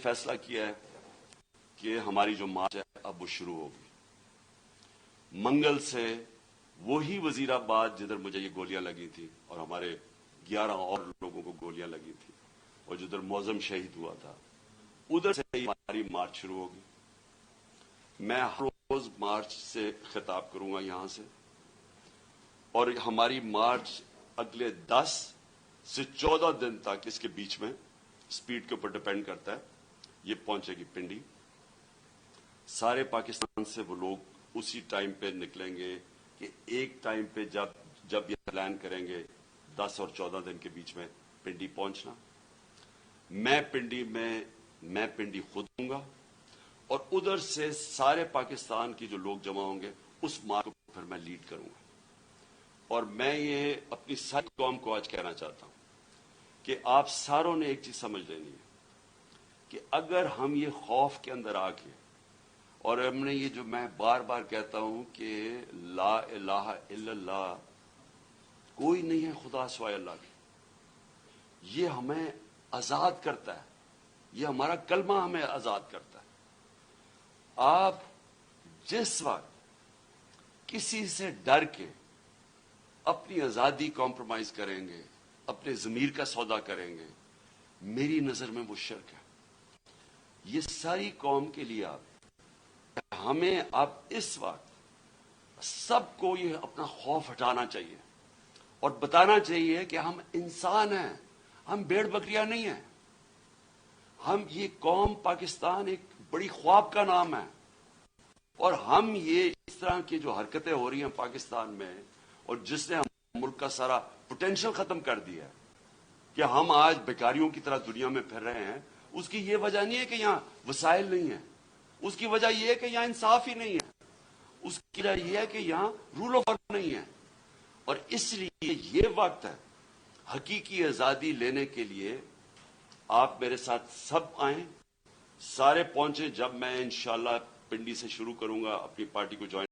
فیصلہ کیا ہے کہ ہماری جو مارچ ہے اب وہ شروع ہوگی منگل سے. وہی وزیر آباد جدھر مجھے یہ گولیاں لگی تھی اور ہمارے 11 اور لوگوں کو گولیاں لگی تھی اور جدھر معظم شہید ہوا تھا, ادھر سے ہی ہماری مارچ شروع ہوگی. میں ہر روز مارچ سے خطاب کروں گا یہاں سے, اور ہماری مارچ اگلے 10 سے 14 دن تک, اس کے بیچ میں سپیڈ کے اوپر ڈیپینڈ کرتا ہے, یہ پہنچے گی پنڈی. سارے پاکستان سے وہ لوگ اسی ٹائم پہ نکلیں گے کہ ایک ٹائم پہ جب یہ پلان کریں گے 10 اور 14 دن کے بیچ میں پنڈی پہنچنا. میں پنڈی خود ہوں گا, اور ادھر سے سارے پاکستان کی جو لوگ جمع ہوں گے اس مارچ کو پھر میں لیڈ کروں گا. اور میں یہ اپنی ساری قوم کو آج کہنا چاہتا ہوں کہ آپ ساروں نے ایک چیز سمجھ لینی ہے کہ اگر ہم یہ خوف کے اندر آ کے, اور ہم نے یہ جو میں بار بار کہتا ہوں کہ لا الہ الا اللہ, کوئی نہیں ہے خدا سوائے اللہ کے, یہ ہمیں آزاد کرتا ہے, یہ ہمارا کلمہ ہمیں آزاد کرتا ہے. آپ جس وقت کسی سے ڈر کے اپنی آزادی کمپرومائز کریں گے, اپنے ضمیر کا سودا کریں گے, میری نظر میں وہ شرک ہے. یہ ساری قوم کے لیے ہمیں اب اس وقت سب کو یہ اپنا خوف ہٹانا چاہیے اور بتانا چاہیے کہ ہم انسان ہیں, ہم بھیڑ بکریاں نہیں ہیں. ہم یہ قوم پاکستان ایک بڑی خواب کا نام ہے, اور ہم یہ اس طرح کی جو حرکتیں ہو رہی ہیں پاکستان میں, اور جس نے ہم ملک کا سارا پوٹینشل ختم کر دیا ہے کہ ہم آج بیکاریوں کی طرح دنیا میں پھر رہے ہیں, اس کی یہ وجہ نہیں ہے کہ یہاں وسائل نہیں ہیں, اس کی وجہ یہ ہے کہ یہاں انصاف ہی نہیں ہے, اس کی وجہ یہ ہے کہ یہاں رول آف لا نہیں ہے. اور اس لیے یہ وقت ہے حقیقی آزادی لینے کے لیے. آپ میرے ساتھ سب آئیں, سارے پہنچیں. جب میں انشاءاللہ پنڈی سے شروع کروں گا اپنی پارٹی کو جوائن